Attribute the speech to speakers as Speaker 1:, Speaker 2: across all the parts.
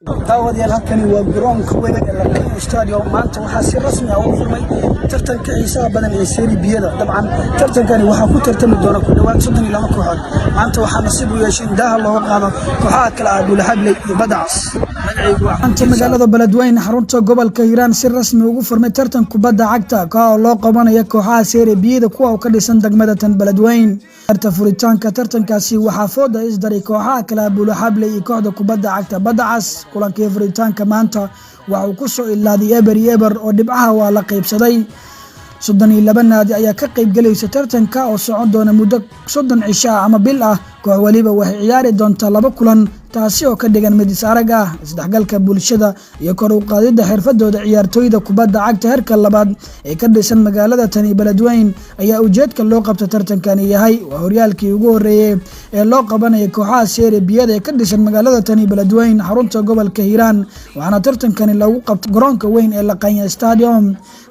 Speaker 1: daawadyaal halkani waa garoonka weyn ee Laqayn Stadium maanta waxaa si rasmi ah u furmay tartanka xiisaha badan ee Serie B-da dabcan tartankani waxaa ku tartami doona ku dhawaad 32 kooxood maanta waxaa nasiib u yeeshay in daaha looga qaado kooxaha kala ah Buulaxabley iyo Badacas maanta magaalada Beledweyne xarunta gobolka Hiiraan si rasmi ugu furmay tartan kubadda cagta oo loo qabanayo kooxaha Serie B-da kuwa ka dhisan degmada tan Beledweyne furitaanka tartankaasi waxaa fooda isdaray kooxaha kala ah Buulaxabley iyo kooxda kubadda cagta Badacas kulankii furitaanka maanta waxa uu ku soo ilaaday eber oo dhibcaha waa la qaybsaday 32 naadi ayaa ka qayb galaysa tartanka oo socon doona muddo 30 cisho ama bil ah koox waliba waxay ciyaari doontaa 2 kulan taasi oo ka dhigan mid isarag ah isdhexgalka bulshada iyo kor u qaadida xirfadooda ciyaartooyda kubadda cagta heerka labaad ee ka dhisan magaalada tani Beledweyne ayaa ujeedka loo qabto tartankani yahay waa horyaalkii ugu horeeyay ee loo qabanayo kooxaha Serie B-da ee ka dhisan magaalada tani Beledweyne xarunta gobolka Hiiraan waxaana tartankani lagu qabtay garoonka weyn ee Laqayn Stadium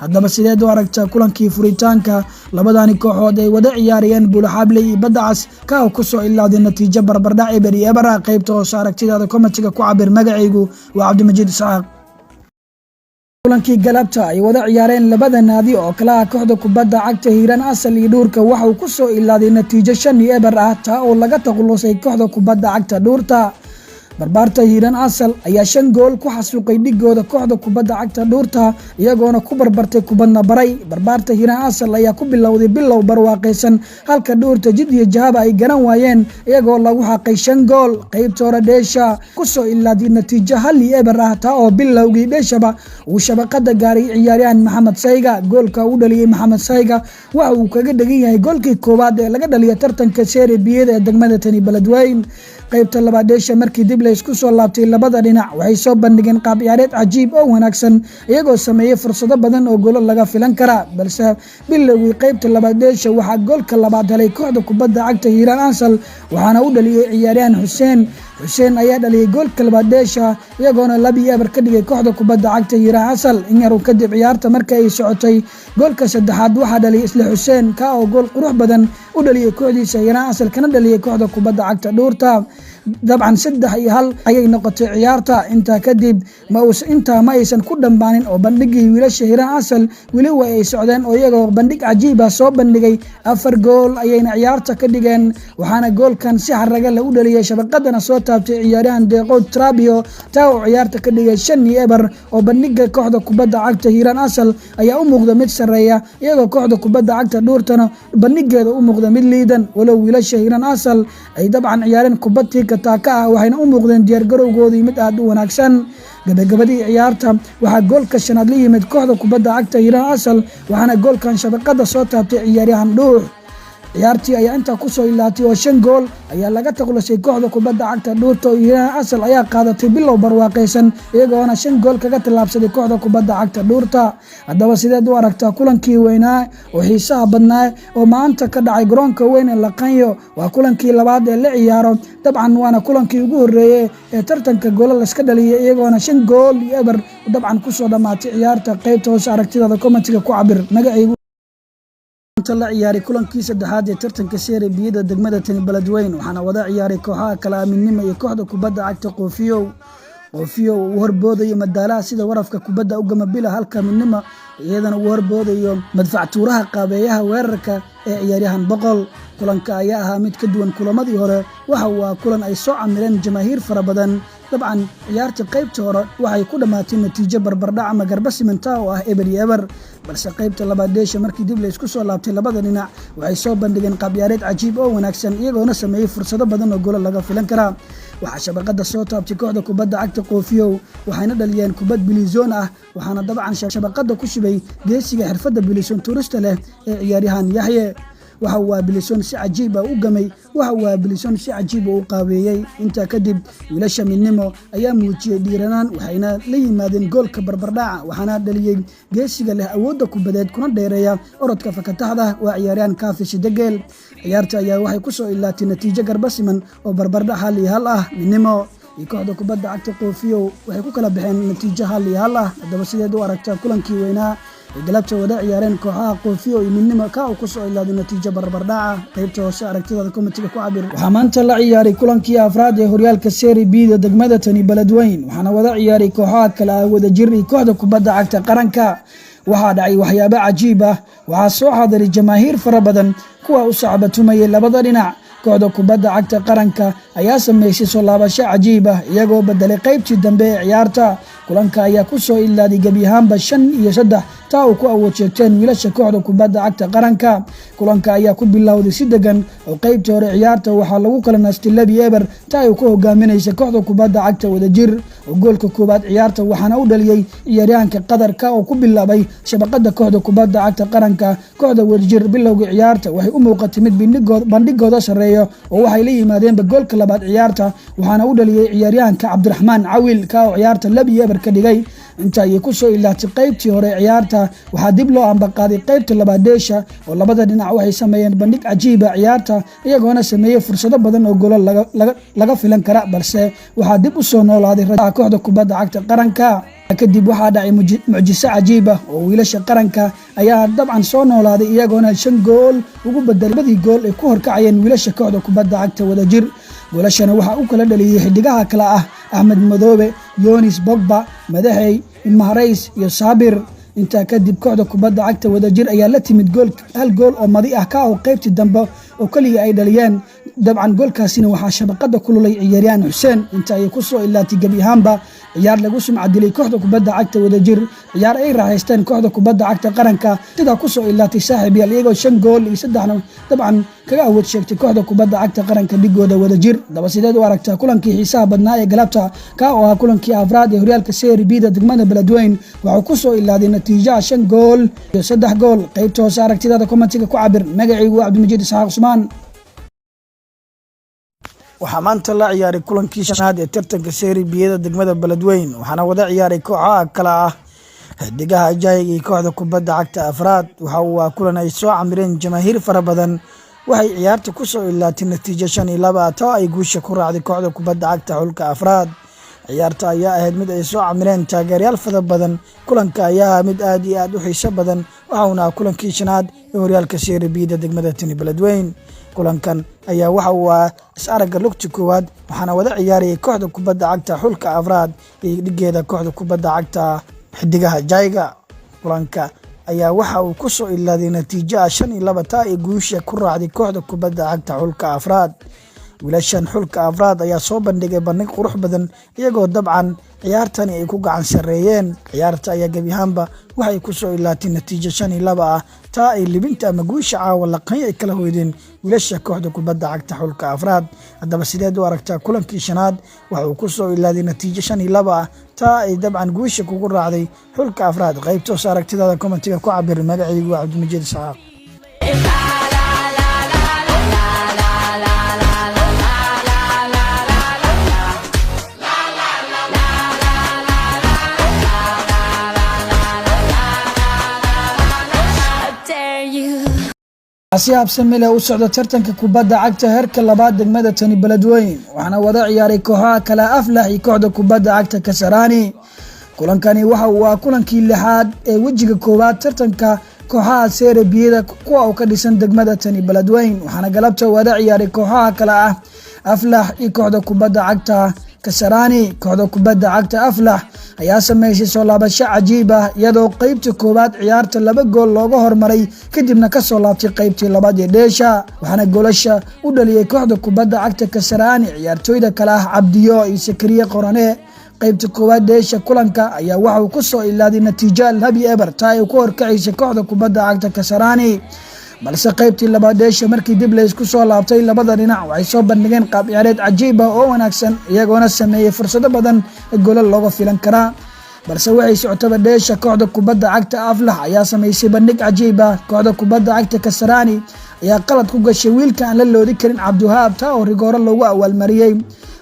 Speaker 1: haddaba sideed u aragtaa kulankii furitaanka labadani kooxood ay wada ciyaarayeen Buulaxabley iyo Badacas ka ku soo ilaaday natiijo barbardhac eber qaybta aragtidaada commentiga ku cabir magacaygu waa Cabdimajiid Isaaq kulankii galabta ay wada ciyaareen labada naadi oo kala ah kooxda kubadda cagta Hiiraan Asal iyo Dhuurka waxa uu ku soo ilaaday natiijo 5-0 ah taa oo laga taqalusay kooxda kubadda cagta Dhuurta barbaarta Hiiraan Asal ayaa 5 gool ku xasuuqay dhigooda kooxda kubadda cagta Dhuurta iyagoona ku barbartay kubadna baray barbaarta Hiiraan Asal ayaa ku bilowday bilow barwaaqaysan halka Dhuurta jid iyo jahaba ay garan waayeen iyagoo lagu xaqay 5 gool qaybta hore dheesha ku soo ilaaday natiijo 1-0 ah taa oo bilowgii dheeshaba uu shabaqada gaaray ciyaaryahan Maxamed Sayga goolka uu dhaliyay Maxamed Sayga waxa uu kaga dhagan yahay goolkii koowaad ee laga dhaliyay tartanka Serie B-da ee degmada tani Beledweyne qaybta labaad dheesha markii dib la isku soo laabtay labada dhinac waxay soo bandhigeen qaab ciyaareed cajiib oo wanaagsan iyagoo sameeyay fursado badan oo gool laga filan kara balse bilowgii qaybta labaad dheesha waxa goolka labaad helay kooxda kubadda cagta Hiiraan Asal waxaana uu dhaliyay ciyaaryahan Xuseen ayaa dhaliyay goolka labaad dheesha iyagoona 2-0 ka dhigay kooxda kubadda cagta Hiiraan Asal in yar kadib ciyaarta markay ay socotay goolka saddexaad waxa dhaliyay isla Xuseen ka oo gool qurux badan u dhaliyay kooxdiisa Hiiraan Asal kana dhaliyay kooxda kubadda cagta Dhuurta dabcan 3-1 ayay noqotay ciyaarta inta kadib ma aysan ku dhamaanin oo bandhigii wiilasha Hiiraan Asal wili way ay socdeen oo iyagoo bandhig cajiib ah soo bandhigay 4 gool ayayna ciyaarta ka dhigeen waxaana goolkan si xaraga la u dhaliyay shabaqadana soo taabtay ciyaaryahan Deeqo Trabio taa oo ciyaarta ka dhigay 5-0 oo bandhiga kooxda kubadda cagta Hiiraan Asal ayaa u muuqda mid sareeya iyadoo kooxda kubadda cagta Dhuurtana bandhigeeda u muuqda mid liidan walow wiilasha Hiiraan Asal ay dabcan ciyaareen kubadii taaka waxayna u muuqdeen diyaar garowgoodii mid aad u wanaagsan gabagabadii ciyaarta waxaa goolka shanaad la yimid kooxda kubadda cagta Hiiraan Asal waxaana goolkan shabaqada soo taabtay ciyaaryahan Dhuux ciyaartii ayaa inta ku soo ilaatay oo 5 gool ayaa laga taqalusay kooxda kubadda cagta Dhuurta Hiiraan Asal ayaa qaadatay bilow barwaaqaysan iyagoona 5 gool kaga tilaabsaday kooxda kubadda cagta Dhuurta haddaba sideed u aragtaa kulankii weynaa oo xiisaha badnaa oo maanta ka dhacay garoonka weyn ee Laqayn waa kulankii labaad ee la ciyaaro dabcan waana kulankii ugu horeeyay ee tartanka gool la iska dhaliyay iyagoona 5 gool iyo eber dabcan ku soo dhamaatay ciyaarta qaybta hoose aragtidaada commentiga ku cabir magacaygu la ciyaari kulankii saddexaad ee tartanka Serie B-da degmada tani Beledweyne waxaana wada ciyaaray kooxaha kala Midnimo iyo kooxda kubadda cagta Qoofiyow uu horboodayo madaalaha sida warafka kubadda u gamabila halka Midnimo iyadana uu horboodayo madfactuuraha qaabeeyaha weerarka ee ciyaaryahan Boqol kulanka ayaa ahaa mid ka duwan kulamadii hore waxa uu kulan ay soo camireen jamaahiir fara badan dabcan ciyaarta qaybta hore waxay ku dhamaatay natiijo barbardhac ama garba simantaa oo ah eber balse qaybta labaad dheesha markii dib la isku soo laabtay labada dhinac waxay soo bandhigeen qaab ciyaareed cajiib oo wanaagsan iyagoona sameeyay fursado badan oo gool laga filan kara waxa shabaqada soo taabtay kooxda kubadda cagta Qoofiyow waxayna dhaliyeen kubad bilisoon ah waxaana dabcan shabaqada ku shibay geesiga xirfadda bilisoon turista leh ee ciyaaryahan Yaxye waxa uu Bilison si cajiib ah u gamay waxa uu Bilison si cajiib ah u qaabeeyay inta kadib wiilasha Midnimo ayaa muujiyay dhiiranaan waxayna la yimaadeen goolka barbardhaca waxaana dhaliyay geesiga leh awoodda kubadeed kuna dheereeya orodka fakataxda waa ciyaaryahan Kaafish Degel ciyaarta ayaa waxay ku soo ilaatay natiijo garba siman oo barbardhac 1-1 ah Midnimo iyo kooxda kubadda cagta Qoofiyow waxay ku kala baxeen natiijo 1-1 ah haddaba sideed u aragtaa kulankii weynaa galabta wada ciyaareen kooxaha Qoofiyo iyo Midnimo ka oo ku soo ilaaday natiijo barbardhac qaybta hoose aragtida komitiga ku cabir waxa maanta la ciyaaray kulankii afraad ee horyaalka Serie B degmada Tani Beledweyne waxaana wada ciyaaray kooxaha kala wada jir iyo kooxda kubadda cagta qaranka waxaa dhacay waxyaabo cajiib ah waxaa soo xaadiray jamaahiir fara badan kuwa u sacbatumayay labada dhinac kooxda kubadda cagta qaranka ayaa sameysay soo laabasho cajiib ah iyagoo bedelay qaybtii dambe ee ciyaarta kulanka ayaa ku soo ilaaday gabi ahaanba 5-3 taa uu ku awood sheegteen wiilasha kooxda kubadda cagta qaranka kulanka ayaa ku bilowday si degan oo qaybtii hore ciyaarta waxaa lagu kala naastay Labi Eber taa uu ku hogaaminaysa kooxda kubadda cagta wadajir oo goolka koobaad ciyaarta waxaana u dhaliyay ciyaaryahanka qadarka oo ku bilaabay shabaqada kooxda kubadda cagta qaranka kooxda wadajir bilowga ciyaarta waxay u muuqatay mid bandhigooda sareeyo oo waxay la yimaadeen goolka labaad ciyaarta waxaana u dhaliyay ciyaaryahanka Cabdiraxmaan Cawil ka oo ciyaarta Labi Eber ka dhigay inta ay ku soo ilaatay qaybtii hore ciyaarta waxaa dib loo ambaqaaday qaybta labaad deesha oo labada dhinac waxay sameeyeen bandhig cajiib ah ciyaarta iyagoona sameeyay fursado badan oo gool laga filan kara balse waxaa dib u soo noolaaday rajada kooxda kubadda cagta qaranka kadib waxaa dhacay mucjiso cajiib ah oo wiilasha qaranka ayaa dabcan soo noolaaday iyagoona 5 gool ugu bedelay labadii gool ee ku horkacayeen wiilasha kooxda kubadda cagta wadajir goolashana waxaa u kala dhaliyay xidigaha kala ah Ahmed Madoobe Yonis Bogba Madaxay Mahrays iyo Sabir inta kadib kooxda kubadda cagta wadajir ayaa la timid hal gool oo madi ah ka oo qaybtii dambe oo kaliya ay dhaliyeen dabcan goolkaasina waxaa shabaqada kululay ciyaaryahan Xuseen inta ay ku soo ilaatay gabi ahaanba ciyaar lagu sumcadilay kooxda kubadda cagta wadajir ciyaar ay raaxaysteen kooxda kubadda cagta qaranka sida ku soo ilaatay saaxiibayaal iyagoo 5 gool iyo 3 dabcan kaga awood sheegtay kooxda kubadda cagta qaranka dhigooda wadajir daba sideed u aragtaa kulankii xiisaha badnaa ee galabta ka oo ah kulankii afraad ee horyaalka Serie B degmada Beledweyne waxa ku soo ilaaday natiijo 5 gool iyo 3 gool qaybta hoose aragtida komitiga ku cabir magacaygu Cabdimajid Isaaq Usmaan waxaa maanta la ciyaaray kulankii shanaad ee tartanka Serie B degmada Beledweyne waxaana wada ciyaaray kooxaha kala ah xidigaha Ajayga iyo kooxda kubadda cagta afraad waxa uu kulan ay soo camireen jamaahiir fara badan waxay ciyaarta ku soo ilaatay natiijo 5-2 taa ay guusha ku raacday kooxda kubadda cagta xulka afraad ciyaarta ayaa ahayd mid ay soo camireen taageerayaal fara badan kulanka ayaa mid aad iyo aad u xiiso badan waxaana kulankii shanaad ee horyaalka Serie B degmada Tani Beledweyne kulankan ayaa waxa uu is aragga lugta koowaad waxaana wada ciyaarayay kooxda kubadda cagta xulka afraad iyo dhigeeda kooxda kubadda cagta xidigaha Jayga kulanka ayaa waxa uu ku soo ilaaday natiijo 5-2 taa ay guusha ku raacday kooxda kubadda cagta xulka afraad wiilashan xulka afraad ayaa soo bandhigay bandhig qurux badan iyagoo dabcan ciyaartani ay ku gacan sareeyeen ciyaarta ayaa gabi ahaanba waxay ku soo ilaatay natiijo 5-2 taa ay libinta ama guusha caawa laqay ay kala hoydeen wiilasha kooxda kubadda cagta xulka afraad hadaba sideed u aragtaa kulankii shanaad waxa uu ku soo ilaaday natiijo 5-2 taa ay dabcan guusha kugu raacday xulka afraad qaybta hoose aragtida komitiga ku cabir magacaygu Cabdimajid Isaaq asiab samile u socdo tartanka kubadda cagta heerka labaad degmada Tani Beledweyne waxaana wada ciyaaray kooxaha kala Aflax iyo kooxda kubadda cagta Kasarani kulankani waxa uu kulankii lixaad ee wajiga koowaad tartanka kooxaha Serie B kuwa oo ka dhisan degmada Tani Beledweyne waxaana galabta wada ciyaaray kooxaha kala ah Aflax iyo kooxda kubadda cagta Kasarani kooxda kubadda cagta Aflax ayaa sameysay soo laabasho cajiib ah iyadoo qaybta koowaad ciyaarta 2 gool looga hormaray kadibna ka soo laabtay qaybtii labaad ee deesha waxaana goolasha u dhaliyay kooxda kubadda cagta Kasarani ciyaartooyda kala ah Cabdiyo iyo Sakariye Qorane qaybta koowaad deesha kulanka ayaa waxa uu ku soo ilaaday natiijo Labi Eber taa ay ku horkacaysa kooxda kubadda cagta Kasarani balse qaybtii labaad deesha markii dib la isku soo laabtay labada dhinac waxay soo bandhigeen qaab ciyaareed cajiib ah oo wanaagsan iyagoona sameeyay fursado badan oo gool looga filan kara balse waxay socotaba deesha kooxda kubadda cagta Aflax ayaa sameysay bandhig cajiib ah kooxda kubadda cagta Kasarani ayaa qalad ku gashay wiilka aan la loodi karin Cabdiwahaab taa oo rigooro loogu awaalmariyay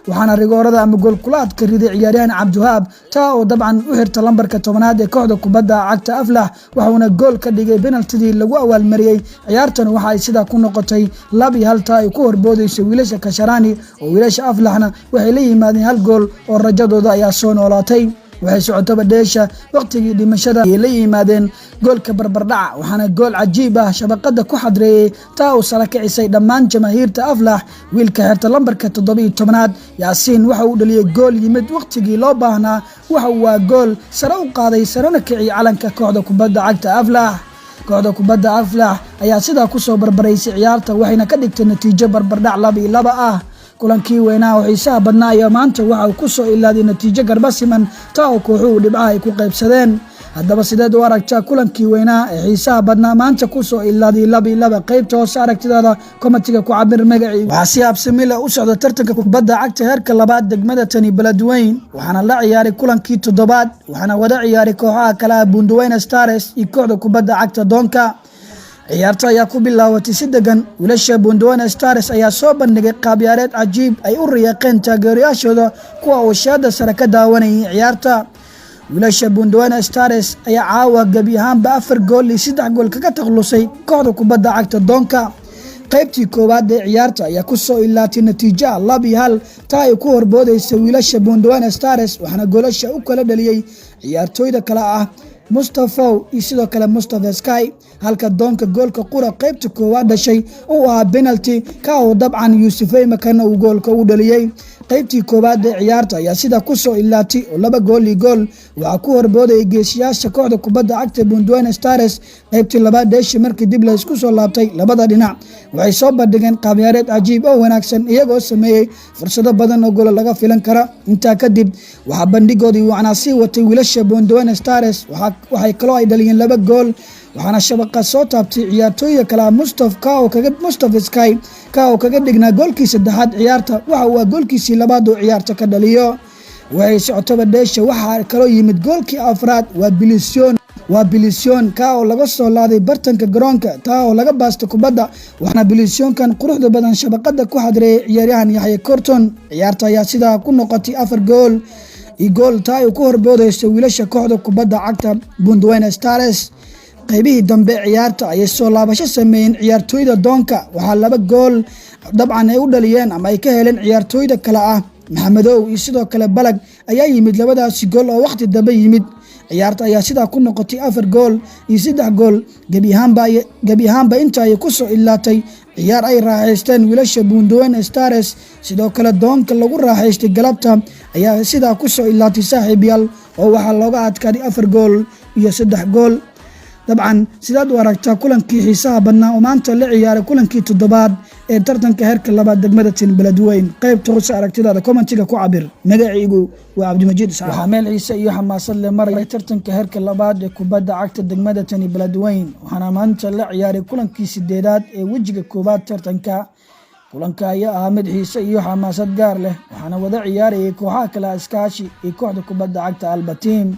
Speaker 1: waxaana rigoorada ama gool kulaadka riday ciyaaryahan Cabdiwahaab taa oo dabcan u xirta lambarka 10aad ee kooxda kubadda cagta Aflax waxaana gool ka dhigay penalty lagu awaalmariyay ciyaartan waxa ay sida ku noqotay 2-1 taa ay ku horboodayso wiilasha Kasarani oo wiilasha Aflaxna waxay la yimaadeen hal gool oo rajadooda ayaa soo noolaatay waxay socotaba dheesha waqtigii dhimashada ay la yimaadeen goolka barbardhaca waxaana gool cajiib ah shabaqada ku xadreeyay taa uu sala kicisay dhammaan jamaahiirta Aflax wiilka xirta lambarka 17aad Yaasiin waxa uu dhaliyay gool yimid waqtigii loo baahnaa waxa uu waa gool sare u qaaday sarana kiciyay calanka kooxda kubadda cagta Aflax kooxda kubadda Aflax ayaa sidaa ku soo barbaraysay ciyaarta waxayna ka dhigtay natiijo barbardhac 2-2 ah kulankii weynaa oo xiisaha badnaa ayaa maanta waxa uu ku soo ilaaday natiijo garba siman taa oo kooxuhu dhibcaha ay ku qaybsadeen haddaba sideed u aragtaa kulankii weynaa ee xiisaha badnaa maanta ku soo ilaaday 2-2 qaybta hoose aragtidaada komatiga ku cabir magacii waxaa si habsami leh u socda tartanka kubadda cagta heerka labaad degmada Tani Beledweyne waxaana la ciyaaray kulankii 7aad waxaana wada ciyaaray kooxaha kala ah Bunduweyne Stars iyo kooxda kubadda cagta Doonka ciyaarta ayaa ku bilaabatay si degan wiilasha Bunduweyne Stars ayaa soo bandhigay qaab ciyaareed cajiib ay u riyaaqeen taageerayaashooda kuwa uu shaada sare ka daawanayay ciyaarta wiilasha Bunduweyne Stars ayaa caawa gabi ahaanba 4 gool iyo 3 gool kaga taqlusay kooxda kubadda cagta Doonka qaybtii koowaad ee ciyaarta ayaa ku soo ilaatay natiijo 2-1 taa ay ku horboodaysa wiilasha Bunduweyne Stars waxaana goolasha u kala dhaliyay ciyaartooyda kala ah Mustafa iyo sidoo kale Mustafa Sky halka Doonka goolka qura qaybta koowaad dhashay oo ah penalty ka oo dabcan Yuusufay Makana uu goolka u dhaliyay qaybtii koowaad ee ciyaarta ayaa sida ku soo ilaatay oo 2 gool iyo gool waxa ku horbooday geesiyaasha kooxda kubadda cagta Bunduweyne Stars qaybtii labaad dhashay markii dib la isku soo laabtay labada dhinac waxay soo bandhigeen qaab ciyaareed cajiib oo wanaagsan iyagoo sameeyay fursado badan oo gool laga filan kara inta kadib waxa bandhigoodii wacna sii watay wiilasha Bunduweyne Stars waxay kaloo ay dhaliyeen 2 gool waxaana shabaqa soo taabtay ciyaartooyda kala Mustafa Sky ka oo kaga dhignaa goolkii saddexaad ciyaarta waxa uu goolkiisii labaad oo ciyaarta ka dhaliyo waxay socotaba dheesha waxa kaloo yimid goolkii afraad waa Bilision ka oo laga soo laaday bartanka garoonka taa oo laga baastay kubadda waxaana Bilisionkan quruxda badan shabaqada ku xadreeyay ciyaaryahan Yaxye Korton ciyaarta ayaa sidaa ku noqotay 4 gool iyo gool taa ay ku horboodayso wiilasha kooxda kubadda cagta Bunduweyne Stars qaybihii dambe ciyaarta ayay soo laabasho sameeyeen ciyaartooyda Doonka waxaa 2 gool dabcan ay u dhaliyeen ama ay ka heleen ciyaartooyda kala ah Maxamedow iyo sidoo kale Balag ayaa yimid labadaasi gool oo waqti dambe yimid ciyaarta ayaa sidaa ku noqotay 4 gool iyo 3 gool gabi ahaanba inta ay ku soo ilaatay ciyaar ay raaxaysteen wiilasha Bunduweyne Stars sidoo kale Doonka lagu raaxaystay galabta ayaa sidaa ku soo ilaatay saaxiibayaal oo waxaa looga adkaaday 4 gool iyo 3 gool dabcan sidaad u aragtaa kulankii xiisaha badnaa oo maanta la ciyaaray kulankii 7aad ee tartanka heerka labaad degmada Tani Beledweyne qaybta hoose aragtidaada komentiga ku cabir magacaygu waa Cabdimajiid waxaa meel xiisa iyo xamaasad leh maray tartanka heerka labaad ee kubadda cagta degmada Tani Beledweyne waxaana maanta la ciyaaray kulankii 8aad ee wajiga koowaad tartanka kulanka ayaa ahaa mid xiisa iyo xamaasad gaar leh waxaana wada ciyaarayay kooxaha kala iskaashi iyo kooxda kubadda cagta Alba Team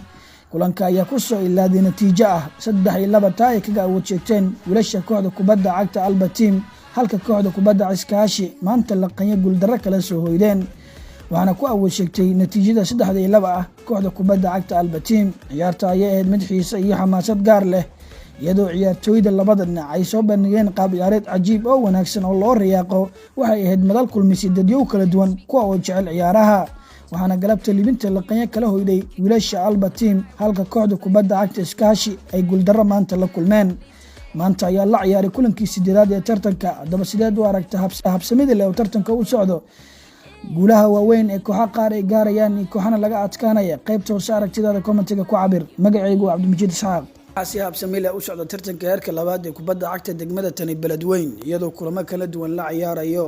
Speaker 1: kulanka ayaa ku soo ilaaday natiijo ah 3-2 taa ay kaga awood sheegteen wiilasha kooxda kubadda cagta Alba Team halka kooxda kubadda iskaashi maanta la qanya guuldarro kala soo hoydeen waxaana ku awood sheegtay natiijada 3-2 ah kooxda kubadda cagta Alba Team ciyaarta ayaa ahayd mid xiisa iyo xamaasad gaar leh iyadoo ciyaartooyda labada dhinac ay soo bandhigeen qaab ciyaareed cajiib oo wanaagsan oo loo riyaaqo waxay ahayd madal kulmisay dadyo kala duwan kuwa oo jecel ciyaaraha waxaana galabta libinta laqanya kala hoyday wiilasha Alba Team halka kooxda kubadda cagta iskaashi ay guuldarro maanta la kulmeen maanta ayaa la ciyaaray kulankii 8aad ee tartanka haddaba sideed u aragtaa habsamida leh oo tartanka u socdo guulaha waaweyn ee kooxaha qaar ay gaarayaan iyo kooxana laga adkaanaya qaybta hoose aragtidaada komentiga ku cabir magacaygu waa Cabdimajiid Isxaaq si habsami leh u socdo tartanka heerka labaad ee kubadda cagta degmada Tani Beledweyne iyadoo kulamo kala duwan la ciyaarayo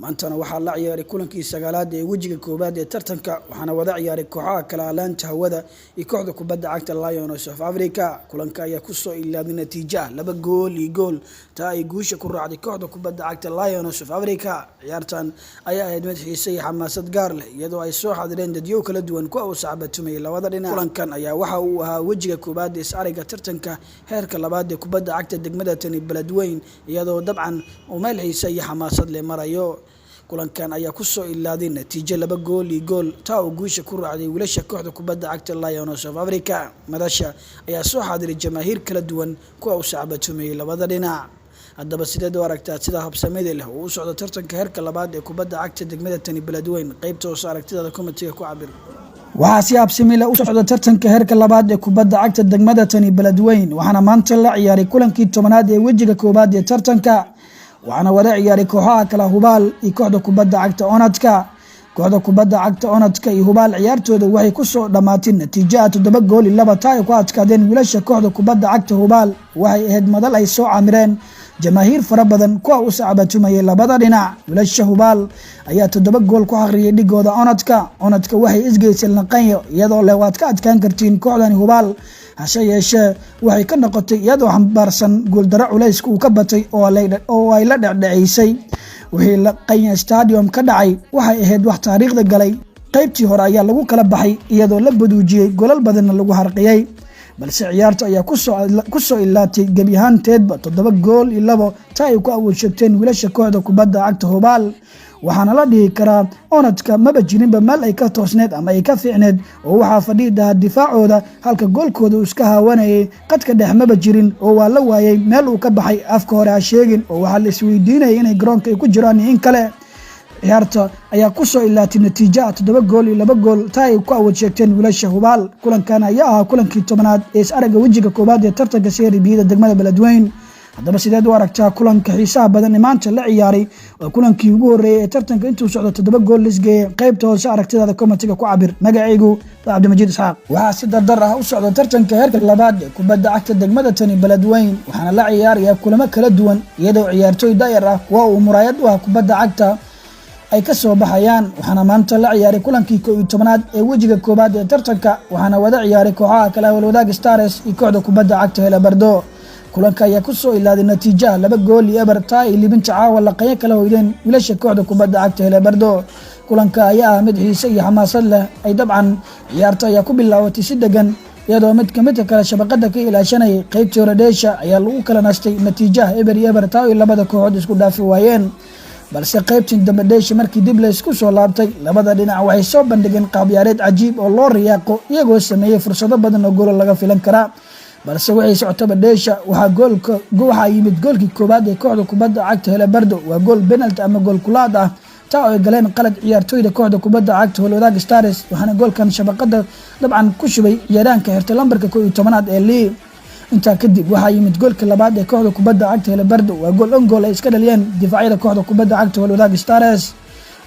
Speaker 1: maantana waxaa la ciyaaray kulankii 9aad ee wajiga koowaad ee tartanka waxaana wada ciyaaray kooxaha kala Laanta Hawada iyo kooxda kubadda cagta Lions of Africa kulanka ayaa ku soo ilaaday natiijo 2 gool iyo gool taa ay guusha ku raacday kooxda kubadda cagta Lions of Africa ciyaartan ayaa ahayd mid xiiso iyo xamaasad gaar leh iyadoo ay soo xadireen dadyo kala duwan kuwa uu saacabatumay labada dhinac kulankan ayaa waxa uu ahaa wajiga koowaad ee ariga tartanka heerka labaad ee kubadda cagta degmada Tani Beledweyne iyadoo dabcan uu meel xiiso iyo xamaasad leh marayo kulankan ayaa ku soo ilaaday natiijo 2 gool iyo gool taa uu guusha ku raacday wiilasha kooxda kubadda cagta Lions of Africa madasha ayaa soo xaadiray jamaahiir kala duwan kuwa uu saacabatumay labada dhinac haddaba sideed u aragtaa sida habsamida leh oo u socdo tartanka heerka labaad ee kubadda cagta degmada Tani Beledweyne qaybta hoose aragtidaada komentiga ku cabir waxaa si habsami leh u socda tartanka heerka labaad ee kubadda cagta degmada tani Beledweyne waxaana maanta la ciyaaray kulankii 10aad ee wajiga koobaad ee tartanka waxaana wada ciyaaray kooxaha kala Hubaal iyo kooxda kubadda cagta Onadka kooxda kubadda cagta Onadka iyo Hubaal ciyaartooda waxay ku soo dhamaatay natiijo 7 gool iyo 2 taay ku adkaadeen wiilasha kooxda kubadda cagta Hubaal waxay ahayd madal ay soo camireen jamaahiir fara badan kuwa u saacabatumay labada dhinac wiilasha Hubaal ayaa 7 gool ku xaqriyay dhigooda Onadka waxay isgeysay lanqayo iyadoo leewaad ka adkaan kartiin kooxdan Hubaal hase yeeshee waxay ka noqotay iyadoo xambaarsan gool darac culayska uu ka batay oo ay la dhacdhacisay wixii la qanya stadium ka dhacay waxay ahayd wax taariikhda galay qaybtii hore ayaa lagu kala baxay iyadoo la baduujiyay golal badan lagu harqiyay balse ciyaarta ayaa ku soo ilaatay gabi ahaanteedba 7 gool iyo 2 taay ku awoodshagteen wiilasha kooxda kubadda cagta Hubaal waxaana la dhihi karaa Onadka maba jirinba meel ay ka toosneed ama ay ka fiicneed oo waxaa fadhiida difaacooda halka goolkooda iska haawanayay qadka dhex maba jirin oo waa la waayay meel uu ka baxay afka hore ha sheegin oo waxa la isweydiinay inay garoonka ay ku jiraan in kale ciyaarta ayaa ku soo ilaatay natiijo 7 gool iyo 2 gool taay ku awoodshagteen wiilasha Hubaal kulankan ayaa ahaa kulankii 10aad ee araga wajiga koobaad ee tartanka Serie B degmada Beledweyne haddaba sideed u aragtaa kulanka xiisaha badan ee maanta la ciyaaray oo kulankii ugu horeeyay ee tartanka intuu socdo 7 gool lisgeeyay qaybta hoose aragtidaada commentiga ku cabir magacaygu waa Cabdimajid Isxaaq waxaa si dardar ah u socda tartanka heerka labaad ee kubadda cagta degmada tani Beledweyne waxaana la ciyaaraya kulamo kala duwan iyadoo ciyaartoy da'yar ah kuwa uu muraayad u ah kubadda cagta ay ka soo baxayaan waxaana maanta la ciyaaray kulankii 11aad ee wajiga koobaad ee tartanka waxaana wada ciyaaray kooxaha kala wadaag Stars iyo kooxda kubadda cagta Helabardo kulanka ayaa ku soo ilaaday natiijo 2 gool iyo 2 taay libinta caawa la qeyn kala hoydeen wiilasha kooxda kubadda cagta Helabardo kulanka ayaa mid xiiso iyo xamaasad leh ay dabcan ciyaarta ayaa ku bilaabatay si degan iyadoo mid kale shabaqada ka ilaashanay qaybtii hore dheesha ayaa lagu kala nastay natiijo 2 taay labada kooxood isku dhaafi waayeen balse qaybtii dambe dheesha markii dib la isku soo laabtay labada dhinac waxay soo bandhigeen qaab ciyaareed cajiib oo loo riyaaqo iyagoo sameeyay fursado badan oo gool laga filan kara balse waxay socotaba dheesha waxaa yimid goolkii koobaad ee kooxda kubadda cagta Helabardo waa gool penalty ama gool kulaad ah taa ay galeen qalad ciyaartoyda kooxda kubadda cagta wadaag Stars waxaana goolkan shabaqada dabcan ku shubay ciyaaraanka xirta lambarka 11aad ee Lee inta kadib waxaa yimid goolka labaad ee kooxda kubadda cagta Helabardo waa gool gool ay iska dhaliyeen difaacyada kooxda kubadda cagta wadaag Stars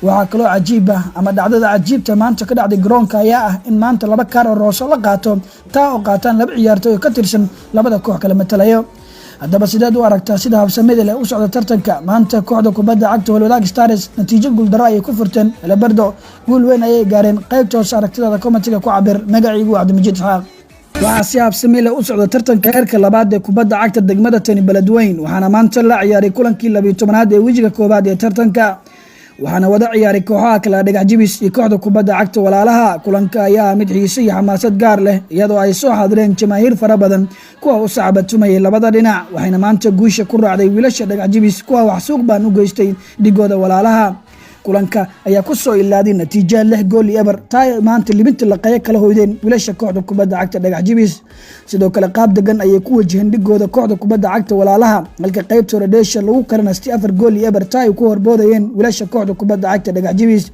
Speaker 1: waxaa kaloo cajiib ah ama dhacdada cajiibta maanta ka dhacday garoonka ayaa ah in maanta 2 kaar oo roos la qaato taa oo qaataan 2 ciyaartoy ka tirsan labada koox kala matalayo haddaba sideed u aragtaa sida habsamada leh u socda tartanka maanta kooxda kubadda cagta wadaag Stars natiijo gool daro ay ku furteen Helabardo gool weyn ayay gaareen qaybta hoose aragtidaada commentiga ku cabir magacaygu waa Cabdimajid Isxaaq waxaa si habsami leh u socda tartanka heerka labaad ee kubadda cagta degmada tani Beledweyne waxaana maanta la ciyaaray kulankii 12aad ee wajiga koobaad ee tartanka waxaana wada ciyaaray kooxaha kala dhagax jibis iyo kooxda kubadda cagta walaalaha kulanka ayaa mid xiiso iyo xamaasad gaar leh iyadoo ay soo xaadireen jamaahiir fara badan kuwa u saacabatumay labada dhinac waxayna maanta guusha ku raacday wiilasha dhagax jibis kuwa wax suuq baan u geystay dhigooda walaalaha kulanka ayaa ku soo ilaaday natiijo 6 gool iyo 2 taay maanta libinta la qeey kala hoydeen wiilasha kooxda kubadda cagta dhagax jibis sidoo kale qaab degan ayay ku wajaheen dhigooda kooxda kubadda cagta walaalaha halka qaybta hore dheesha lagu kala nastay 4 gool iyo 2 taay ku horboodayeen wiilasha kooxda kubadda cagta dhagax jibis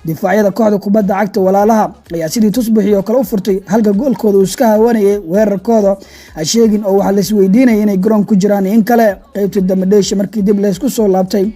Speaker 1: difaacyada kooxda kubadda cagta walaalaha ayaa sidii tusbixi oo kale u furtay halka goolkooda uu iska haawanayay weerarkooda ha sheegin oo waxa la isweydiinay inay garoon ku jiraan in kale qaybtii dambe dheesha markii dib la isku soo laabtay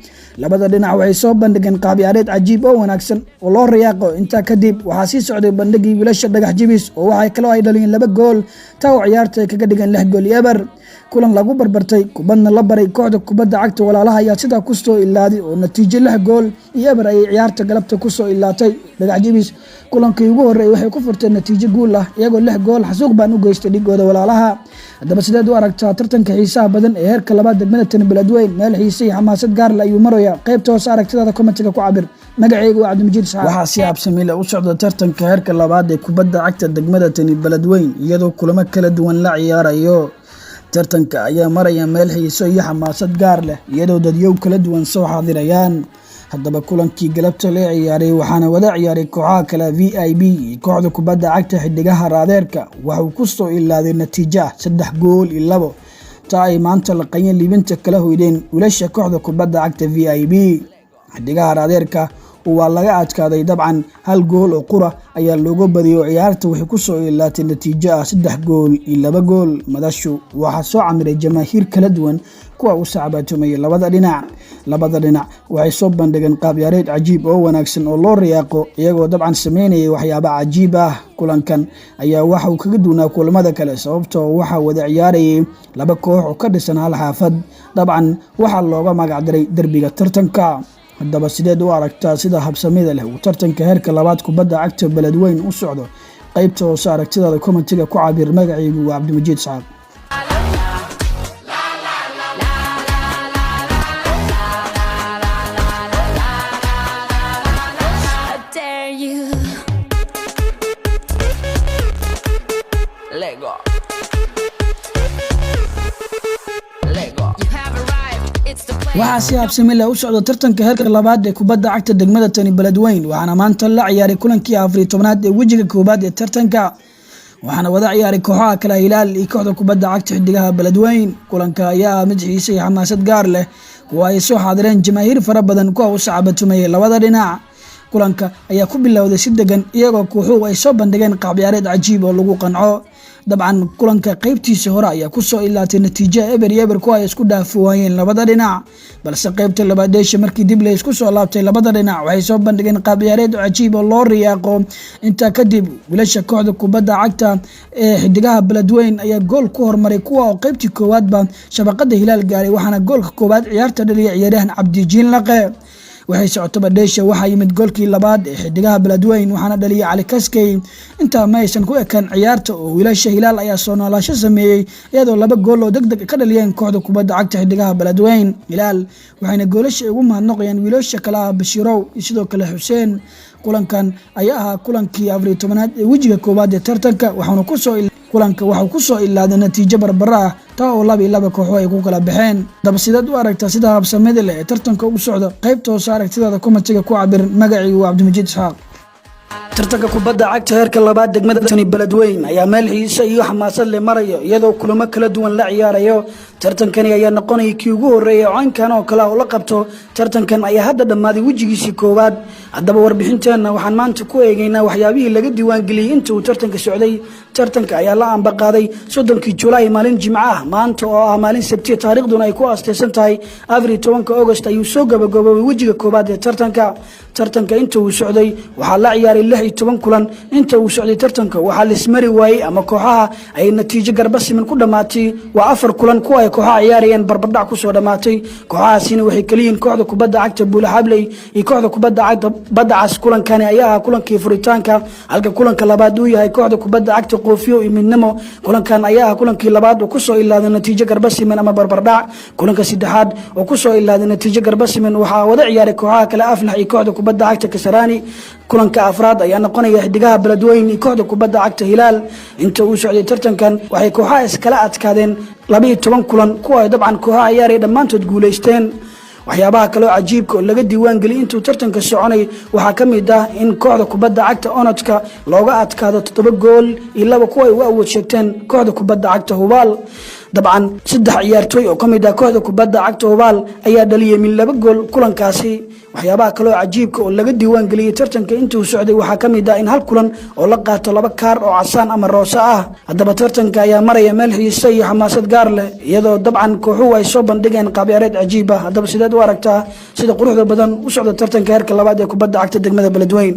Speaker 1: labada dhinac waxay soo bandhigeen qaab ciyaareed cajiib oo wanaagsan oo loo riyaaqo inta kadib waxaa sii socday bandhigii wiilasha dhagax jibis oo waxay kala ay dhaliyeen 2 gool taa oo ciyaarta kaga dhigan 6 gool iyo 2 kulan lagu barbartay kubadna la baray kooxda kubadda cagta walaalaha ayaa sidaa ku soo ilaaday oo natiijo 6 gool iyo 2 ay ciyaarta galabta ku soo ilaatay dhagax jibis kulankii ugu horeeyay waxay ku furteen natiijo guul ah iyagoo 6 gool xasuuq baan u geystay dhigooda walaalaha haddaba sideed u aragtaa tartanka xiisaha badan ee heerka labaad degmada tani Beledweyne meel xiiso iyo xamaasad gaar leh ayuu maraya qaybta hoose aragtidaada commentiga ku cabir magacaygu waa Cabdimajid Isxaaq waxaa si habsami leh u socda tartanka heerka labaad ee kubadda cagta degmada tani Beledweyne iyadoo kulamo kala duwan la ciyaarayo tartanka ayaa maraya meel xiiso iyo xamaasad gaar leh iyadoo dadyow kala duwan soo xaadirayaan haddaba kulankii galabta la ciyaaray waxaana wada ciyaaray kooxaha kala VIP kooxda kubadda cagta xidigaha raadeerka waxa ku soo ilaaday natiijo 3 gool iyo 2 taa ay maanta la qeyn libinta kala hoydeen wiilasha kooxda kubadda cagta VIP xidigaha raadeerka waa laga adkaaday dabcan hal gool oo qura ayaa looga badiyay ciyaarta waxay ku soo ilaatay natiijo ah 3 gool iyo 2 gool madashu waxa soo camiray jamaahiir kala duwan kuwa u saacabatumay labada dhinac waxay soo bandhigeen qaab ciyaareed cajiib oo wanaagsan oo loo riyaaqo iyagoo dabcan sameynayay waxyaabo cajiib ah kulankan ayaa waxa uu kaga duunaa kulamada kale sababtoo waxa wada ciyaarayay laba koox oo ka dhisan hal xaafad dabcan waxa looga magac daray derbiga tartanka haddaba sideed u aragtaa sida habsamida leh uu tartanka heerka labaad kubadda cagta Beledweyne u socdo qaybta hoose aragtidaada commentiga ku cabir magacaygu waa Cabdimajiid Saad waxaa si habsami leh u socda tartanka heerka labaad ee kubadda cagta degmada Tani Beledweyne waxaana maanta la ciyaaray kulankii 14aad ee wajiga koobaad ee tartanka waxaana wada ciyaaray kooxaha kala Hilaal iyo kooxda kubadda cagta xidigaha Beledweyne kulanka ayaa mid xiiso iyo xamaasad gaar leh kuwa ay soo xaadireen jamaahiir fara badan kuwa u saacabatumay labada dhinac kulanka ayaa ku bilowday si degan iyagoo kooxuhu ay soo bandhigeen qaab ciyaareed cajiib oo lagu qanco dabcan kulanka qaybtiisa hore ayaa ku soo ilaatay natiijo eber kuwa ay isku dhaafayeen labada dhinac balse qaybta labaad markii dib la isku soo laabtay labada dhinac waxay soo bandhigeen qaab ciyaareed cajiib oo loo riyaaqo inta kadib wiilasha kooxda kubadda cagta ee xidigaha Beledweyne ayaa gool ku hormaray kuwa oo qaybtii koowaadba shabaqada Hilaal gaaray waxaana goolka koowaad ciyaarta dhaliyay ciyaaryahan Cabdijiin Laqe waxay socotaba dheesha waxa yimid goolkii labaad ee xidigaha Beledweyne waxaana dhaliyay Cali Kaskey inta ma aysan ku ekaan ciyaarta oo wiilasha Hilaal ayaa soo noolaasho sameeyay iyadoo 2 gool oo degdeg ka dhaliyeen kooxda kubadda cagta xidigaha Beledweyne Hilaal waxayna goolasha ugu mahadnaqayeen wiilasha kala Bashirow iyo sidoo kale Xuseen kulankan ayaa ahaa kulankii 14aad ee wajiga koobaad ee tartanka waxaana ku soo ilaaday natiijo barbara ah taa oo 2 kooxo ay ku kala baxeen daba sidaad u aragtaa sida habsamada leh ee tartanka u socdo qaybta hoose aragtidaada commentiga ku cabir magacaygu waa Cabdimajiid Saad tartanka kubadda cagta heerka labaad degmada Tani Beledweyne ayaa meel xiiso iyo xamaasad leh marayo iyadoo kulamo kala duwan la ciyaarayo tartankani ayaa noqonaya kii ugu horeeyay caankan oo kala oo la qabto tartankan ayaa hadda dhamaaday wajigiisii koowaad haddaba warbixinteena waxaan maanta ku eegaynaa waxyaabihii laga diiwaan geliyay inta uu tartanka socday tartanka ayaa la ambaqaaday 30 Juulaay maalin Jimco ah maanta oo ah maalin Sabti taariikhduna ay ku aastaysan tahay 14 August ayuu soo gabagaboobay wajiga koowaad ee tartanka inta uu socday waxaa la ciyaaray 16 kulan inta uu socday tartanka waxaa la ismari waayay ama kooxaha ay natiijo garba siman ku dhamaatay waa 4 kulan kuwa ay kooxaha ciyaarayeen barbardhac ku soo dhamaatay kooxahaasina waxay kaliin kooxda kubadda cagta Buulaxabley iyo kooxda kubadda cagta Badacas kulankani ayaa kulankii furitaanka halka kulanka labaad uu yahay kooxda kubadda cagta Qoofiyo iyo Midnimo kulankan ayaa kulankii labaad oo ku soo ilaaday natiijo garba siman ama barbardhac kulanka saddexaad oo ku soo ilaaday natiijo garba siman waxaa wada ciyaaray kooxaha kala Aflax iyo kooxda kubadda cagta Kasarani kulanka afraad ayaa noqonaya xidigaha Beledweyne iyo kooxda kubadda cagta Hilaal inta uu socday tartankan waxay kooxaha iskala adkaadeen 12 kulan kuwa ay dabcan kooxaha ciyaaray dhamaantood guuleysteen waxyaabaha kale oo cajiibka oo laga diiwaan geliyay intuu tartanka soconay waxaa kamid ah in kooxda kubadda cagta Onodka looga adkaado 7 gool iyo 2 kuwa ay u awood sheegteen kooxda kubadda cagta Hubaal dabcan 3 ciyaartoy oo kamid ah kooxda kubadda cagta Hubaal ayaa dhaliyay min 2 gool kulankaasi waxyaabaha kale oo cajiibka oo laga diiwaan geliyay tartanka intuu socday waxaa kamid ah in hal kulan oo la qaato 2 kaar oo casaan ama roosa ah haddaba tartanka ayaa maraya meel xiiso iyo xamaasad gaar leh iyadoo dabcan kooxuhu ay soo bandhigeen qaab ciyaareed cajiib ah haddaba sidaad u aragtaa sida quruxda badan u socda tartanka heerka labaad ee kubadda cagta degmada Beledweyne